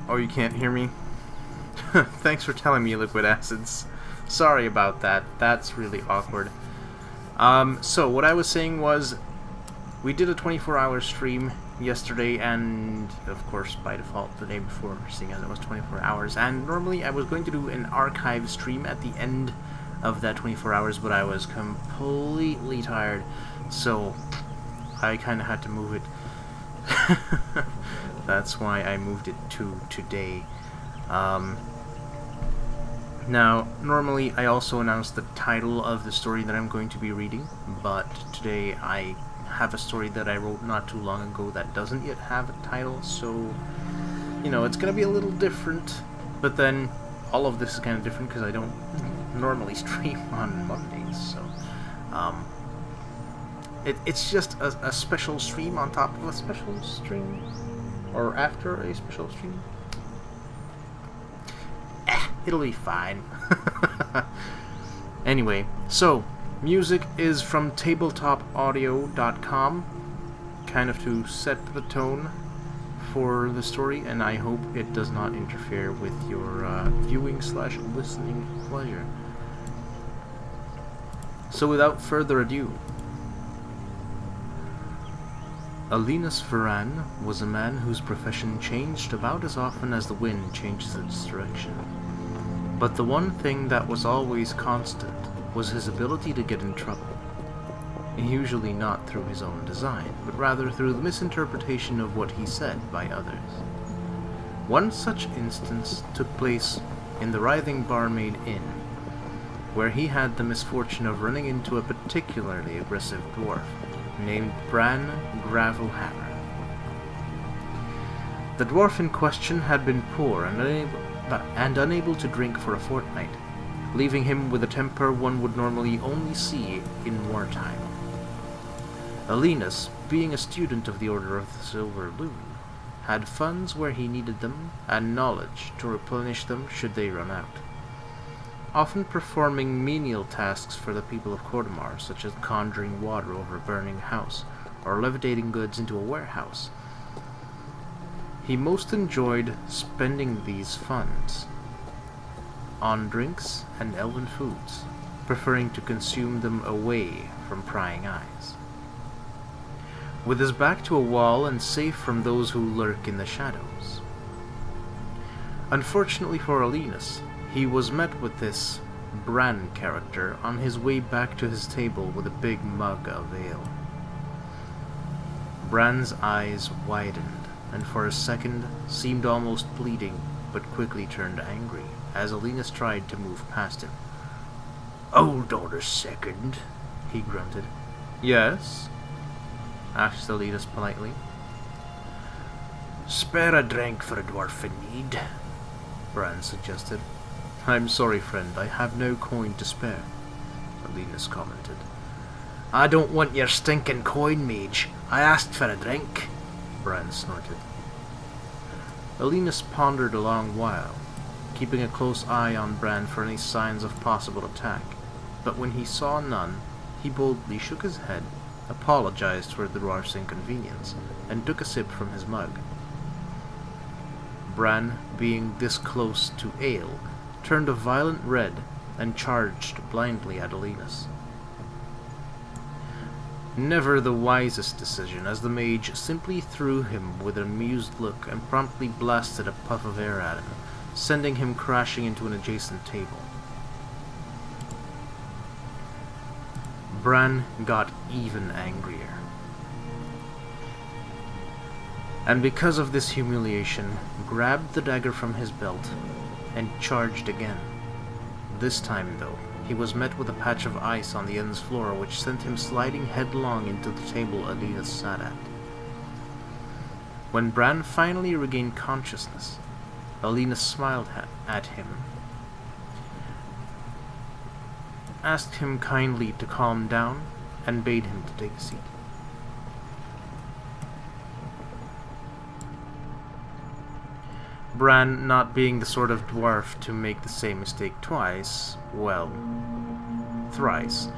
Oh, you can't hear me? Thanks for telling me, Liquid Acids. Sorry about that. That's really awkward. So what I was saying was, we did a 24-hour stream yesterday, and of course by default the day before, seeing as it was 24 hours. And normally I was going to do an archive stream at the end of that 24 hours, but I was completely tired, so I kind of had to move it. That's why I moved it to today. Now, normally I also announce the title of the story that I'm going to be reading, but today I have a story that I wrote not too long ago that doesn't yet have a title, so, you know, it's gonna be a little different, but then all of this is kind of different because I don't normally stream on Mondays, so, it's just a special stream on top of a special stream, or after a special stream. It'll be fine. Anyway, so, music is from tabletopaudio.com, kind of to set the tone for the story, and I hope it does not interfere with your viewing/listening pleasure. So without further ado, Alinus Varan was a man whose profession changed about as often as the wind changes its direction. But the one thing that was always constant was his ability to get in trouble. Usually not through his own design, but rather through the misinterpretation of what he said by others. One such instance took place in the Writhing Barmaid Inn, where he had the misfortune of running into a particularly aggressive dwarf named Bran Gravelhammer. The dwarf in question had been poor and unable to drink for a fortnight, leaving him with a temper one would normally only see in wartime. Alinus, being a student of the Order of the Silver Loon, had funds where he needed them, and knowledge to replenish them should they run out. Often performing menial tasks for the people of Cordomar, such as conjuring water over a burning house, or levitating goods into a warehouse. He most enjoyed spending these funds on drinks and elven foods, preferring to consume them away from prying eyes. With his back to a wall and safe from those who lurk in the shadows. Unfortunately for Alinus, he was met with this Bran character on his way back to his table with a big mug of ale. Bran's eyes widened, and for a second seemed almost bleeding, but quickly turned angry as Alinus tried to move past him. "Hold on a second," he grunted. "Yes?" asked Alinus politely. "Spare a drink for a dwarf in need," Bran suggested. "I'm sorry, friend, I have no coin to spare," Alinus commented. "I don't want your stinking coin, mage. I asked for a drink," Bran snorted. Alinus pondered a long while, keeping a close eye on Bran for any signs of possible attack, but when he saw none, he boldly shook his head, apologized for the dwarf's inconvenience, and took a sip from his mug. Bran, being this close to ale, turned a violent red and charged blindly at Alinus. Never the wisest decision, as the mage simply threw him with an amused look and promptly blasted a puff of air at him, sending him crashing into an adjacent table. Bran got even angrier. And because of this humiliation, grabbed the dagger from his belt and charged again. This time, though, he was met with a patch of ice on the inn's floor which sent him sliding headlong into the table Alinus sat at. When Bran finally regained consciousness, Alinus smiled at him, asked him kindly to calm down, and bade him to take a seat. Bran, not being the sort of dwarf to make the same mistake twice, well, thrice,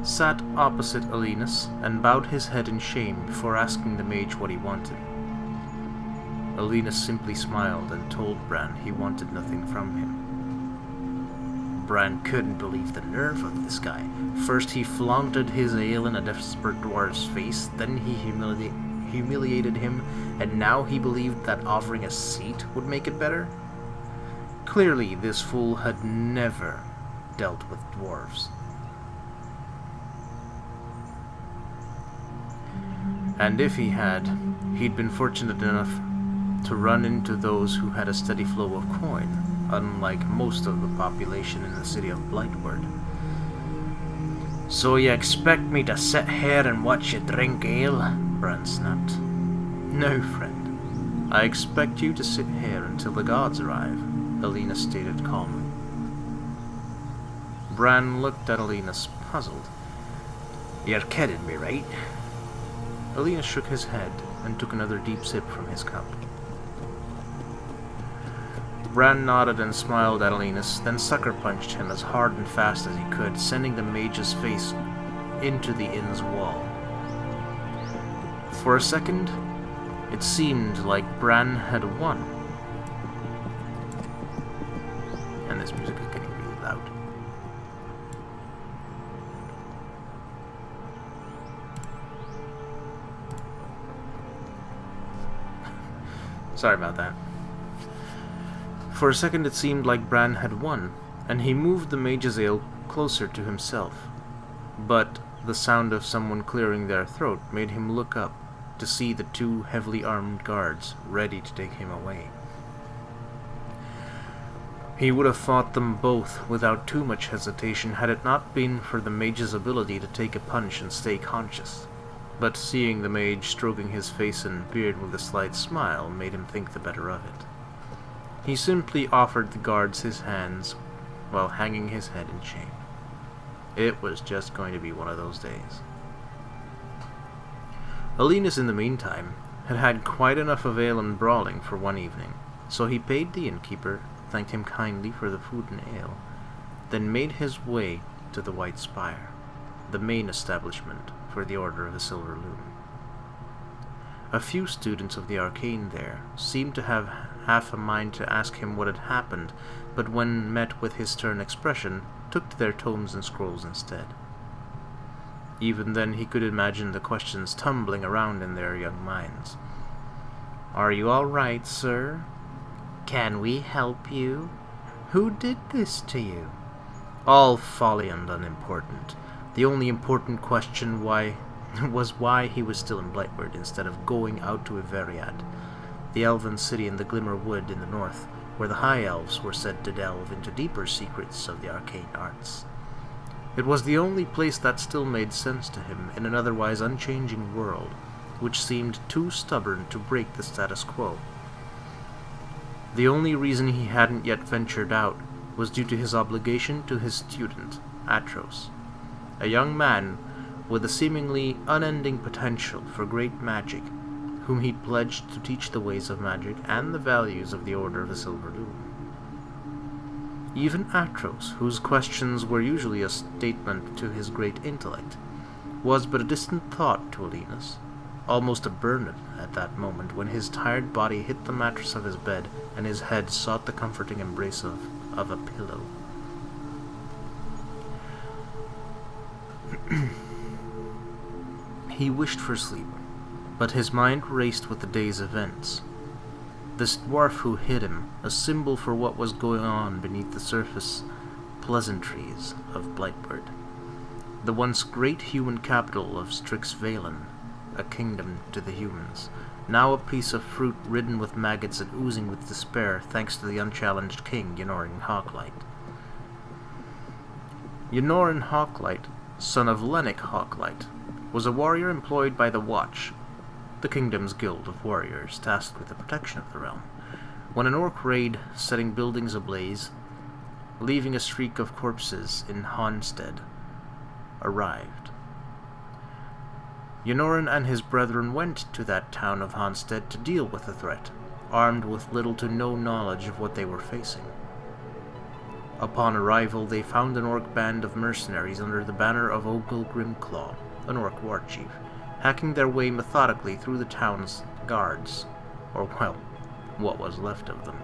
sat opposite Alinus and bowed his head in shame before asking the mage what he wanted. Alina simply smiled and told Bran he wanted nothing from him. Bran couldn't believe the nerve of this guy. First he flaunted his ale in a desperate dwarf's face, then he humiliated him, and now he believed that offering a seat would make it better? Clearly, this fool had never dealt with dwarves. And if he had, he'd been fortunate enough to run into those who had a steady flow of coin, unlike most of the population in the city of Blightward. "So you expect me to sit here and watch you drink ale?" Bran snapped. "No, friend. I expect you to sit here until the gods arrive," Alina stated calmly. Bran looked at Alina puzzled. "You're kidding me, right?" Alina shook his head and took another deep sip from his cup. Bran nodded and smiled at Alinus, then sucker-punched him as hard and fast as he could, sending the mage's face into the inn's wall. For a second, it seemed like Bran had won. And this music is getting really loud. Sorry about that. For a second it seemed like Bran had won, and he moved the mage's ale closer to himself. But the sound of someone clearing their throat made him look up to see the two heavily armed guards ready to take him away. He would have fought them both without too much hesitation had it not been for the mage's ability to take a punch and stay conscious. But seeing the mage stroking his face and beard with a slight smile made him think the better of it. He simply offered the guards his hands while hanging his head in shame. It was just going to be one of those days. Alinus, in the meantime, had had quite enough of ale and brawling for one evening, so he paid the innkeeper, thanked him kindly for the food and ale, then made his way to the White Spire, the main establishment for the Order of the Silver Loom. A few students of the arcane there seemed to have half a mind to ask him what had happened, but when met with his stern expression, took to their tomes and scrolls instead. Even then he could imagine the questions tumbling around in their young minds. "Are you all right, sir? Can we help you? Who did this to you?" All folly and unimportant. The only important question was why he was still in Blightward instead of going out to Iveriad, the elven city in the Glimmer Wood in the north, where the High Elves were said to delve into deeper secrets of the arcane arts. It was the only place that still made sense to him in an otherwise unchanging world, which seemed too stubborn to break the status quo. The only reason he hadn't yet ventured out was due to his obligation to his student, Atros, a young man with a seemingly unending potential for great magic, whom he'd pledged to teach the ways of magic and the values of the Order of the Silver Loom. Even Atros, whose questions were usually a statement to his great intellect, was but a distant thought to Alinus, almost a burden at that moment when his tired body hit the mattress of his bed and his head sought the comforting embrace of a pillow. He wished for sleep, but his mind raced with the day's events. This dwarf who hid him, a symbol for what was going on beneath the surface pleasantries of Blightward, the once great human capital of Strixvalen, a kingdom to the humans, now a piece of fruit ridden with maggots and oozing with despair thanks to the unchallenged king, Ynorin Hawklight. Ynorin Hawklight, son of Lennox Hawklight, was a warrior employed by the Watch, the kingdom's guild of warriors tasked with the protection of the realm, when an orc raid setting buildings ablaze, leaving a streak of corpses in Haunstead, arrived. Ynorin and his brethren went to that town of Haunstead to deal with the threat, armed with little to no knowledge of what they were facing. Upon arrival, they found an orc band of mercenaries under the banner of Ogle Grimclaw, an orc war chief, hacking their way methodically through the town's guards, or, well, what was left of them.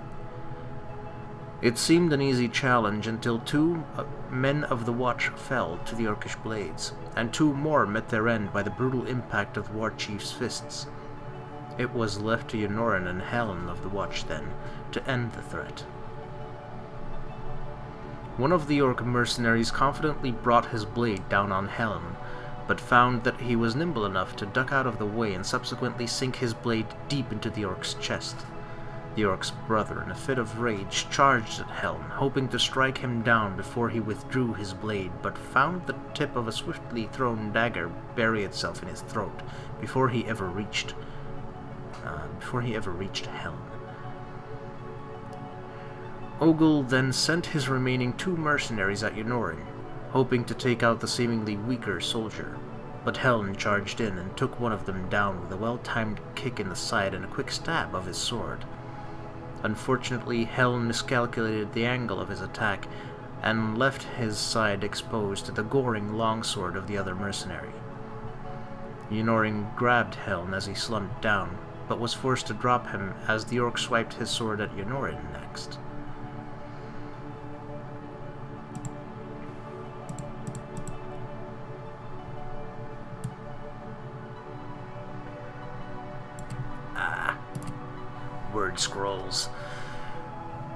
It seemed an easy challenge until two men of the watch fell to the orcish blades, and two more met their end by the brutal impact of the war chief's fists. It was left to Yonoran and Helen of the watch, then, to end the threat. One of the orc mercenaries confidently brought his blade down on Helen, but found that he was nimble enough to duck out of the way and subsequently sink his blade deep into the orc's chest. The orc's brother, in a fit of rage, charged at Helen, hoping to strike him down before he withdrew his blade, but found the tip of a swiftly thrown dagger bury itself in his throat before he ever reached Helen. Ogle then sent his remaining two mercenaries at Yonoran, hoping to take out the seemingly weaker soldier, but Helen charged in and took one of them down with a well-timed kick in the side and a quick stab of his sword. Unfortunately, Helen miscalculated the angle of his attack and left his side exposed to the goring longsword of the other mercenary. Yonoran grabbed Helen as he slumped down, but was forced to drop him as the orc swiped his sword at Yonoran next. Word scrolls.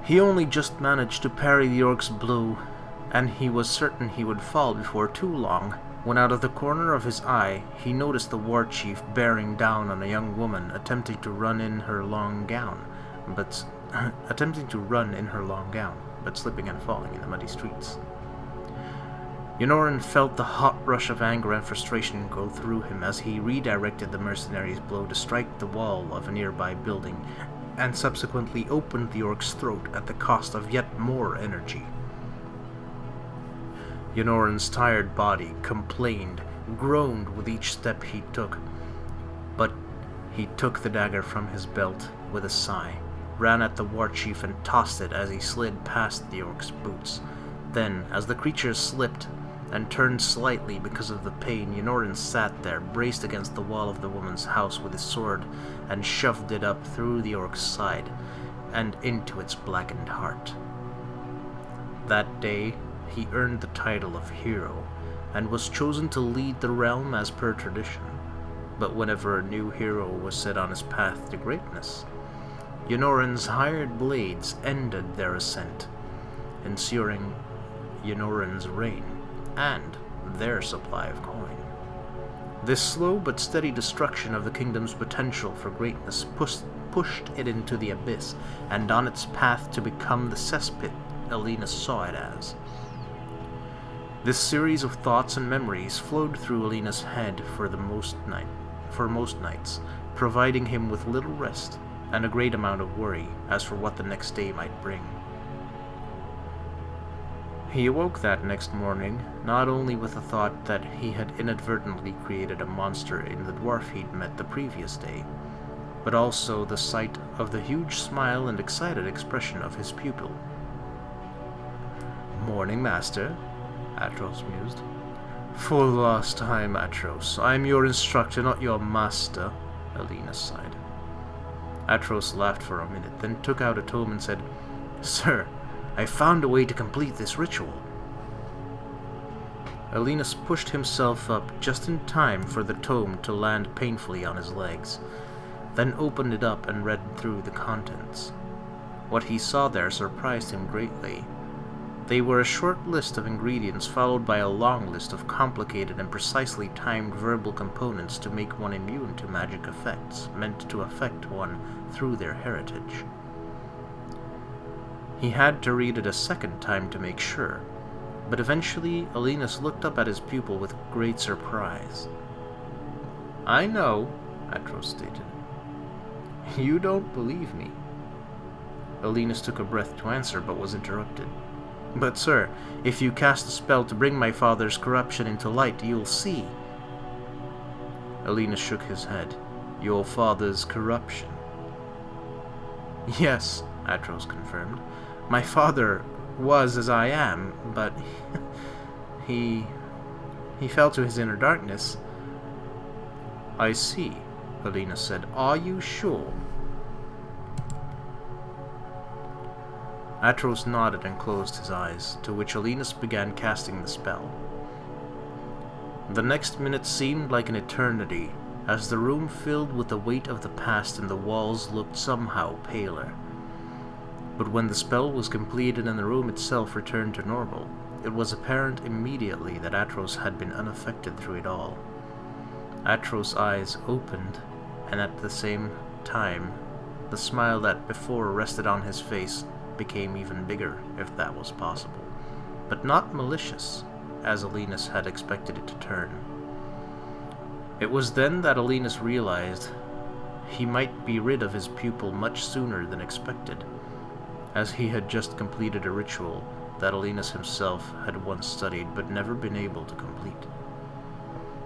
He only just managed to parry the orc's blow, and he was certain he would fall before too long, when out of the corner of his eye he noticed the war chief bearing down on a young woman attempting to run in her long gown, but slipping and falling in the muddy streets. Yonoran felt the hot rush of anger and frustration go through him as he redirected the mercenary's blow to strike the wall of a nearby building, and subsequently opened the orc's throat at the cost of yet more energy. Yonoran's tired body complained, groaned with each step he took, but he took the dagger from his belt with a sigh, ran at the war chief and tossed it as he slid past the orc's boots. Then, as the creature slipped and turned slightly because of the pain, Yonoran sat there, braced against the wall of the woman's house with his sword, and shoved it up through the orc's side and into its blackened heart. That day, he earned the title of hero, and was chosen to lead the realm as per tradition. But whenever a new hero was set on his path to greatness, Yonoran's hired blades ended their ascent, ensuring Yonoran's reign and their supply of coin. This slow but steady destruction of the kingdom's potential for greatness pushed it into the abyss, and on its path to become the cesspit Alina saw it as. This series of thoughts and memories flowed through Alina's head for most nights, providing him with little rest and a great amount of worry as for what the next day might bring. He awoke that next morning, not only with the thought that he had inadvertently created a monster in the dwarf he'd met the previous day, but also the sight of the huge smile and excited expression of his pupil. "Morning, master," Atros mused. "For the last time, Atros. I'm your instructor, not your master," Alina sighed. Atros laughed for a minute, then took out a tome and said, "Sir, I found a way to complete this ritual." Alinus pushed himself up just in time for the tome to land painfully on his legs, then opened it up and read through the contents. What he saw there surprised him greatly. They were a short list of ingredients followed by a long list of complicated and precisely timed verbal components to make one immune to magic effects meant to affect one through their heritage. He had to read it a second time to make sure, but eventually Alinus looked up at his pupil with great surprise. "I know," Atros stated. "You don't believe me." Alinus took a breath to answer, but was interrupted. "But sir, if you cast a spell to bring my father's corruption into light, you'll see." Alinus shook his head. "Your father's corruption?" "Yes," Atros confirmed. "My father was as I am, but he fell to his inner darkness." "I see," Alina said. "Are you sure?" Atros nodded and closed his eyes, to which Alinus began casting the spell. The next minute seemed like an eternity, as the room filled with the weight of the past and the walls looked somehow paler. But when the spell was completed and the room itself returned to normal, it was apparent immediately that Atros had been unaffected through it all. Atros' eyes opened, and at the same time, the smile that before rested on his face became even bigger, if that was possible, but not malicious, as Alinus had expected it to turn. It was then that Alinus realized he might be rid of his pupil much sooner than expected, as he had just completed a ritual that Alinus himself had once studied but never been able to complete.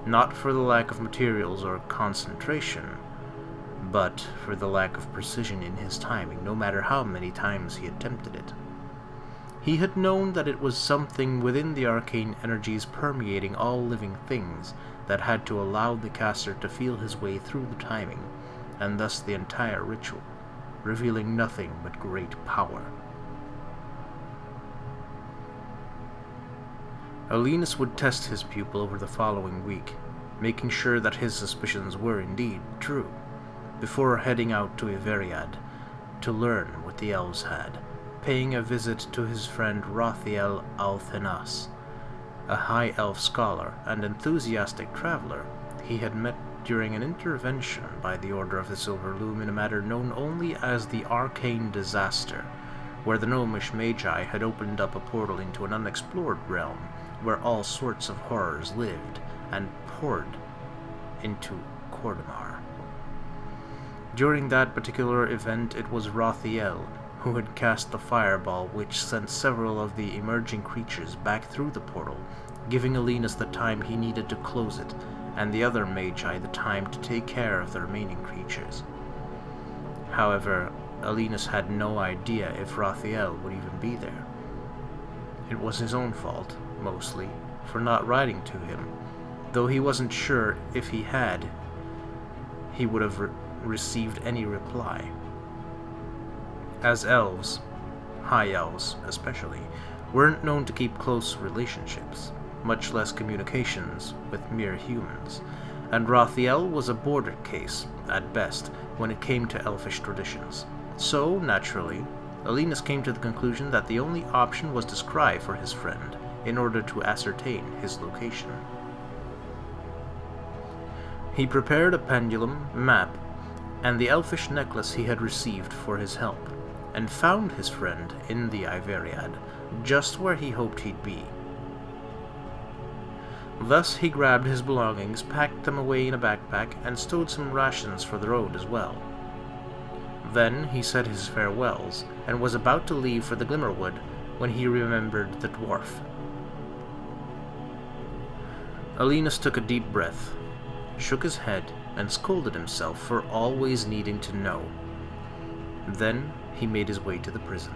Not for the lack of materials or concentration, but for the lack of precision in his timing, no matter how many times he attempted it. He had known that it was something within the arcane energies permeating all living things that had to allow the caster to feel his way through the timing, and thus the entire ritual, revealing nothing but great power. Alinus would test his pupil over the following week, making sure that his suspicions were indeed true, before heading out to Iveriad to learn what the elves had, paying a visit to his friend Rothiel Althenas, a high elf scholar and enthusiastic traveler he had met during an intervention by the Order of the Silver Loom in a matter known only as the Arcane Disaster, where the gnomish magi had opened up a portal into an unexplored realm where all sorts of horrors lived and poured into Cordamar. During that particular event, it was Rothiel who had cast the fireball which sent several of the emerging creatures back through the portal, giving Alinus the time he needed to close it, and the other magi the time to take care of the remaining creatures. However, Alinus had no idea if Rothiel would even be there. It was his own fault, mostly, for not writing to him, though he wasn't sure if he had, he would have received any reply. As elves, high elves especially, weren't known to keep close relationships, much less communications with mere humans, and Rothiel was a border case, at best, when it came to elfish traditions. So, naturally, Alinus came to the conclusion that the only option was to scry for his friend, in order to ascertain his location. He prepared a pendulum, map, and the elfish necklace he had received for his help, and found his friend in the Iveriad, just where he hoped he'd be. Thus he grabbed his belongings, packed them away in a backpack, and stowed some rations for the road as well. Then he said his farewells, and was about to leave for the Glimmerwood when he remembered the dwarf. Alinus took a deep breath, shook his head, and scolded himself for always needing to know. Then he made his way to the prison.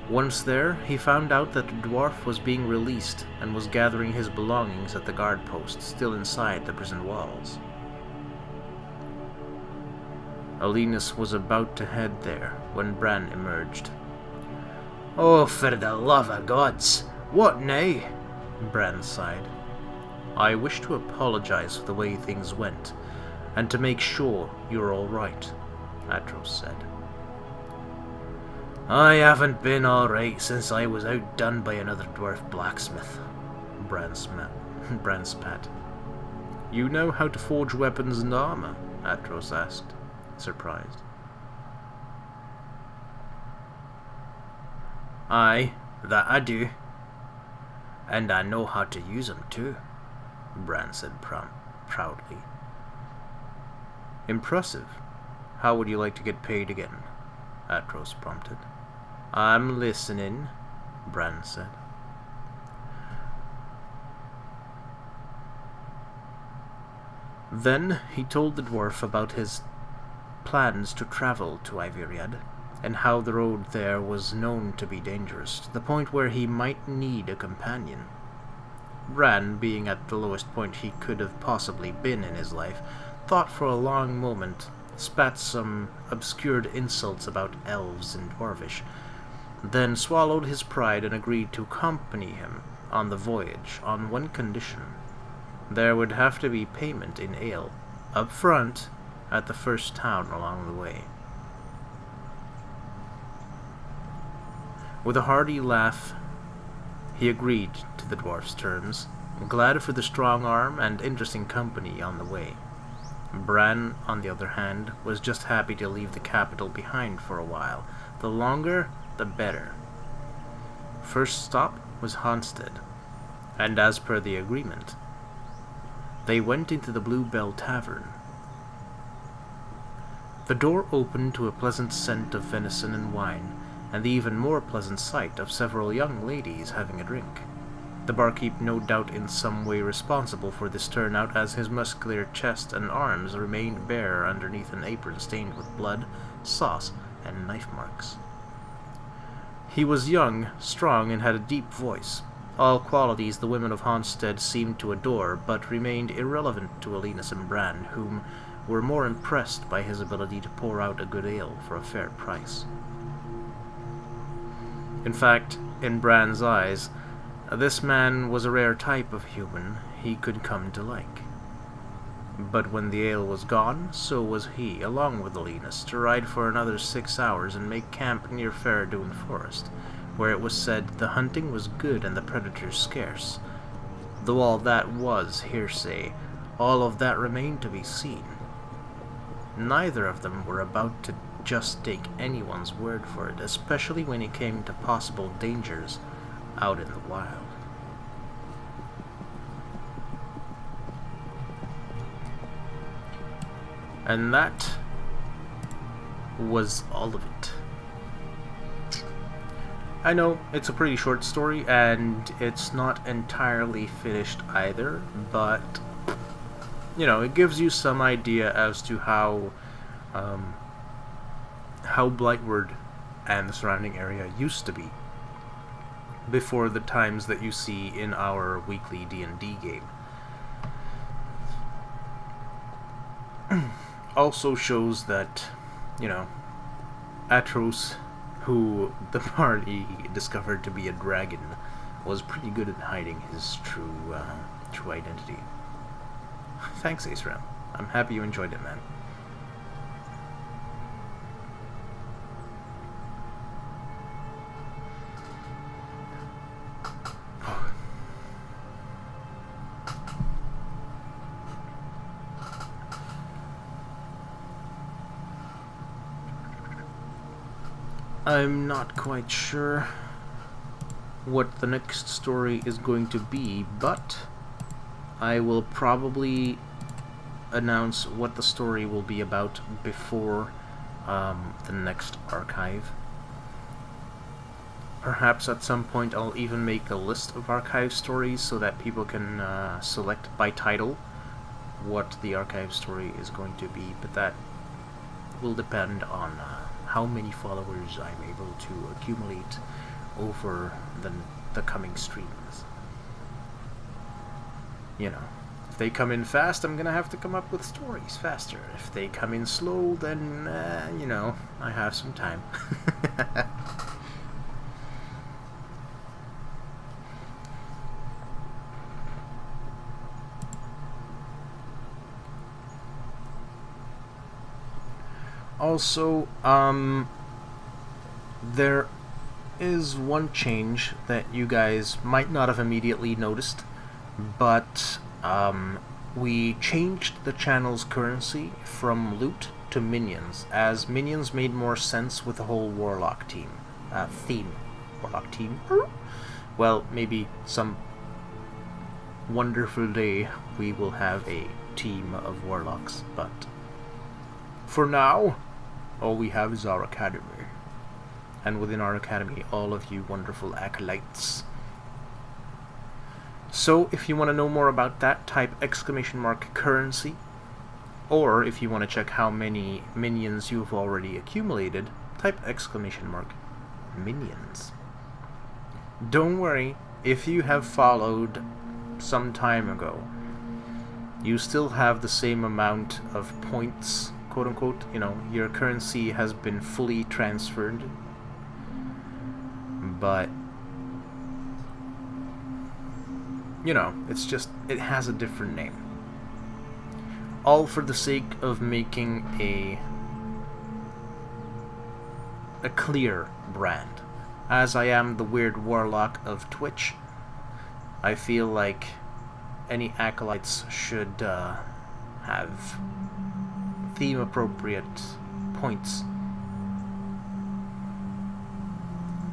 Once there, he found out that the dwarf was being released and was gathering his belongings at the guard post still inside the prison walls. Alinus was about to head there when Bran emerged. "Oh, for the love of gods! What now?" Bran sighed. "I wish to apologize for the way things went, and to make sure you're all right," Atros said. "I haven't been all right since I was outdone by another dwarf blacksmith," Bran spat. "You know how to forge weapons and armor?" Atros asked, surprised. "Aye, that I do. And I know how to use 'em too," Bran said proudly. "Impressive. How would you like to get paid again?" Atros prompted. "I'm listening," Bran said. Then he told the dwarf about his plans to travel to Iveriad, and how the road there was known to be dangerous, to the point where he might need a companion. Bran, being at the lowest point he could have possibly been in his life, thought for a long moment, spat some obscured insults about elves and dwarvish, then swallowed his pride and agreed to accompany him on the voyage on one condition. There would have to be payment in ale, up front, at the first town along the way. With a hearty laugh, he agreed to the dwarf's terms, glad for the strong arm and interesting company on the way. Bran, on the other hand, was just happy to leave the capital behind for a while. The longer, the better. First stop was Hansted, and as per the agreement, they went into the Bluebell Tavern. The door opened to a pleasant scent of venison and wine, and the even more pleasant sight of several young ladies having a drink. The barkeep no doubt in some way responsible for this turnout, as his muscular chest and arms remained bare underneath an apron stained with blood, sauce, and knife marks. He was young, strong, and had a deep voice, all qualities the women of Hansted seemed to adore, but remained irrelevant to Alinus and Bran, whom were more impressed by his ability to pour out a good ale for a fair price. In fact, in Bran's eyes, this man was a rare type of human he could come to like. But when the ale was gone, so was he, along with Alinus, to ride for another 6 hours and make camp near Faradun Forest, where it was said the hunting was good and the predators scarce. Though all that was hearsay, all of that remained to be seen. Neither of them were about to just take anyone's word for it, especially when it came to possible dangers out in the wild. And that was all of it. I know it's a pretty short story, and it's not entirely finished either, but, you know, it gives you some idea as to how Blightwood and the surrounding area used to be before the times that you see in our weekly D&D game. Also shows that, you know, Atros, who the party discovered to be a dragon, was pretty good at hiding his true identity. Thanks, Ace Ram. I'm happy you enjoyed it, man. I'm not quite sure what the next story is going to be, but I will probably announce what the story will be about before the next archive. Perhaps at some point I'll even make a list of archive stories so that people can select by title what the archive story is going to be, but that will depend on how many followers I'm able to accumulate over the coming streams. You know, if they come in fast, I'm gonna have to come up with stories faster. If they come in slow, then, you know, I have some time. Also, there is one change that you guys might not have immediately noticed, but we changed the channel's currency from loot to minions, as minions made more sense with the whole Warlock team. Warlock team? Well, maybe some wonderful day we will have a team of Warlocks, but for now, all we have is our academy. And within our academy, all of you wonderful acolytes. So, if you want to know more about that, type !currency. Or, if you want to check how many minions you've already accumulated, type !minions. Don't worry, if you have followed some time ago, you still have the same amount of points quote unquote. You know, your currency has been fully transferred, but you know, it's just, it has a different name. All for the sake of making a clear brand. As I am the weird warlock of Twitch, I feel like any acolytes should have theme appropriate points.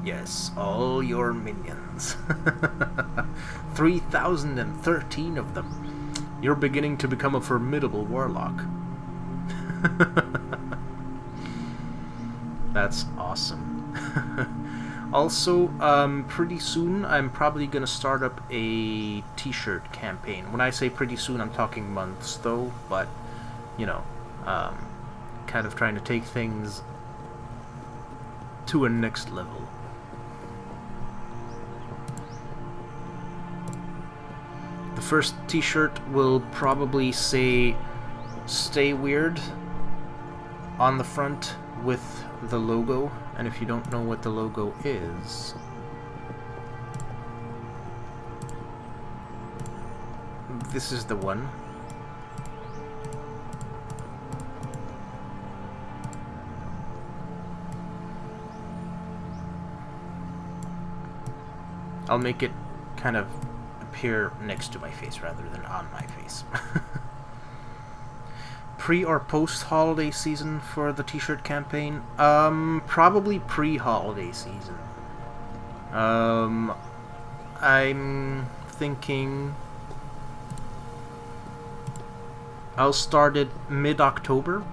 Yes, all your minions. 3,013 of them. You're beginning to become a formidable warlock. That's awesome. Also, pretty soon I'm probably gonna start up a t-shirt campaign. When I say pretty soon, I'm talking months though, but, you know, kind of trying to take things to a next level. The first t-shirt will probably say "Stay Weird" on the front with the logo, and if you don't know what the logo is, this is the one. I'll make it kind of appear next to my face rather than on my face. Pre or post holiday season for the t-shirt campaign? Probably pre-holiday season. I'm thinking I'll start it mid-October.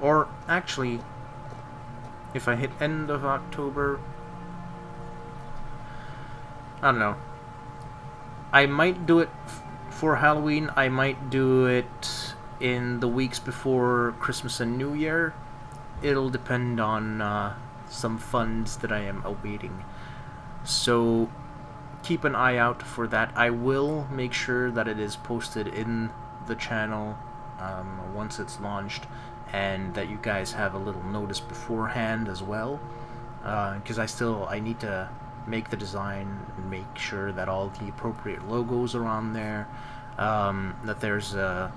Or actually, if I hit end of October, I don't know. I might do it for Halloween. I might do it in the weeks before Christmas and New Year. It'll depend on some funds that I am awaiting. So keep an eye out for that. I will make sure that it is posted in the channel once it's launched, and that you guys have a little notice beforehand as well. Because I need to make the design and make sure that all the appropriate logos are on there, that there's a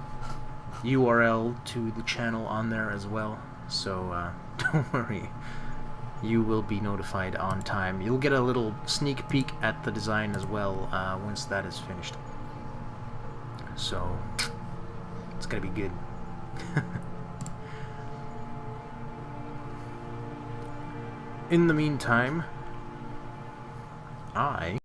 URL to the channel on there as well, so don't worry, you will be notified on time. You'll get a little sneak peek at the design as well once that is finished, so it's gonna be good. In the meantime, I